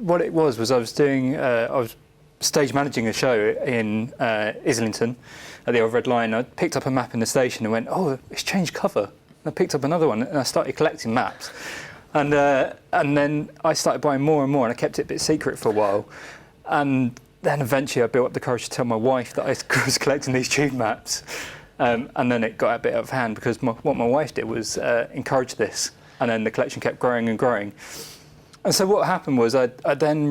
what it was I was stage managing a show in Islington at the Old Red Lion. I picked up a map in the station and went, oh, it's changed cover. And I picked up another one and I started collecting maps. And then I started buying more and more, and I kept it a bit secret for a while. And then eventually I built up the courage to tell my wife that I was collecting these tube maps. And then it got a bit out of hand because what my wife did was encourage this. And then the collection kept growing and growing. And so what happened was I then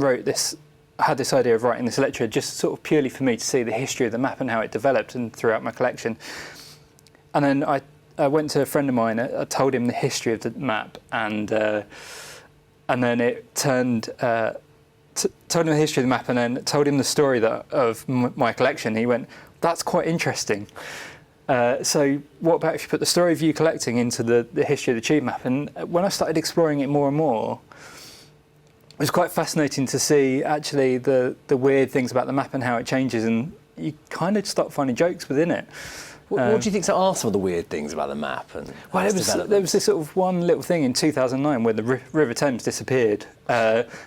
had this idea of writing this lecture just sort of purely for me to see the history of the map and how it developed and throughout my collection. And then I went to a friend of mine. I told him the history of the map, and then it told him the history of the map, and then told him the story of my collection. He went, "That's quite interesting." So what about if you put the story of you collecting into the history of the tube map? And when I started exploring it more and more, it was quite fascinating to see actually the weird things about the map and how it changes, and you kind of start finding jokes within it. What do you think are some of the weird things about the map? Well, there was this sort of one little thing in 2009 where the River Thames disappeared,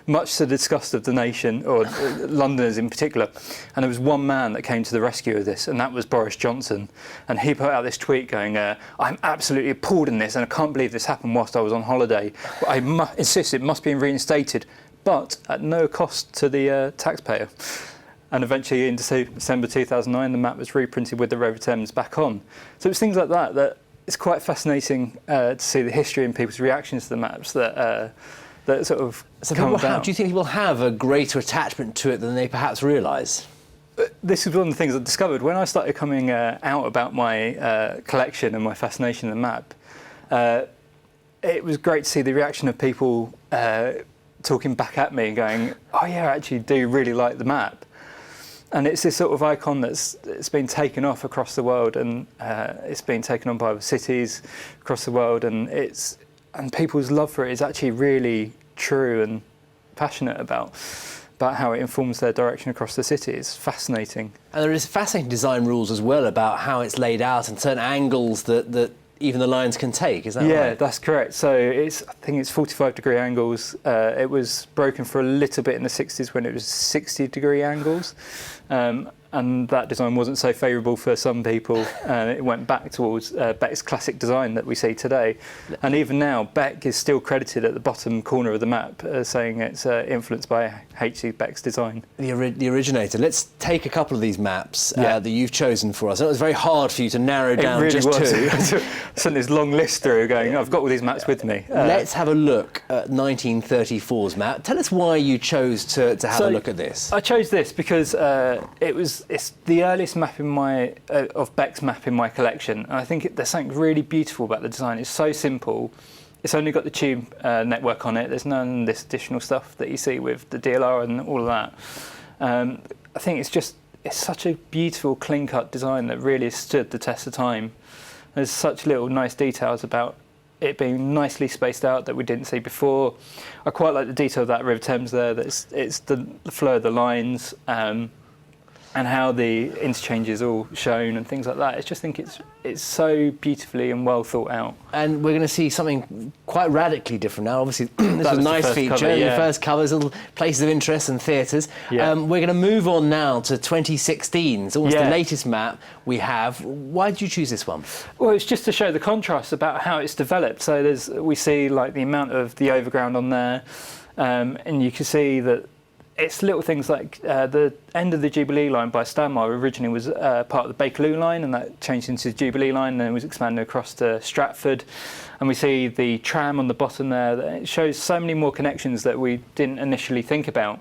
much to the disgust of the nation, or Londoners in particular. And there was one man that came to the rescue of this, and that was Boris Johnson. And he put out this tweet going, I'm absolutely appalled in this, and I can't believe this happened whilst I was on holiday. I insist it must be reinstated, but at no cost to the taxpayer. And eventually in December 2009, the map was reprinted with the River Thames back on. So it's things like that it's quite fascinating to see the history and people's reactions to the maps that sort of come about. Do you think people have a greater attachment to it than they perhaps realise? This is one of the things I discovered when I started coming out about my collection and my fascination with the map. It was great to see the reaction of people talking back at me and going, oh yeah, I actually do really like the map. And it's this sort of icon it's been taken off across the world, and it's been taken on by other cities across the world, and people's love for it is actually really true and passionate about how it informs their direction across the city. It's fascinating. And there is fascinating design rules as well about how it's laid out and certain angles that even the lines can take, is that right? Yeah, that's correct. So I think it's 45-degree angles. It was broken for a little bit in the 60s when it was 60-degree angles. And that design wasn't so favourable for some people. It went back towards Beck's classic design that we see today. And even now, Beck is still credited at the bottom corner of the map saying it's influenced by H.C. Beck's design. The originator. Let's take a couple of these maps that you've chosen for us. And it was very hard for you to narrow down really just two. I sent this long list through going, I've got all these maps with me. Let's have a look at 1934's map. Tell us why you chose to have a look at this. I chose this because it's the earliest map of Beck's map in my collection, and I think there's something really beautiful about the design. It's so simple. It's only got the tube network on it. There's none of this additional stuff that you see with the DLR and all of that. I think it's such a beautiful, clean-cut design that really has stood the test of time. There's such little nice details about it being nicely spaced out that we didn't see before. I quite like the detail of that River Thames there. It's the flow of the lines. And how the interchange is all shown and things like that. I just think it's so beautifully and well thought out. And we're going to see something quite radically different now. Obviously, this was a nice feature. Cover, yeah. The first covers, little places of interest and theatres. Yeah. We're going to move on now to 2016. It's almost the latest map we have. Why did you choose this one? Well, it's just to show the contrast about how it's developed. So we see like the amount of the overground on there, and you can see that it's little things like the end of the Jubilee line by Stanmore originally was part of the Bakerloo line, and that changed into the Jubilee line and then was expanded across to Stratford. And we see the tram on the bottom there. It shows so many more connections that we didn't initially think about.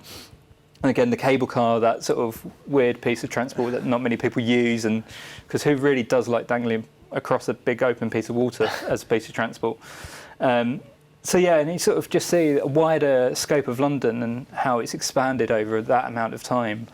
And again, the cable car, that sort of weird piece of transport that not many people use, and because who really does like dangling across a big open piece of water as a piece of transport? So yeah, and you sort of just see a wider scope of London and how it's expanded over that amount of time.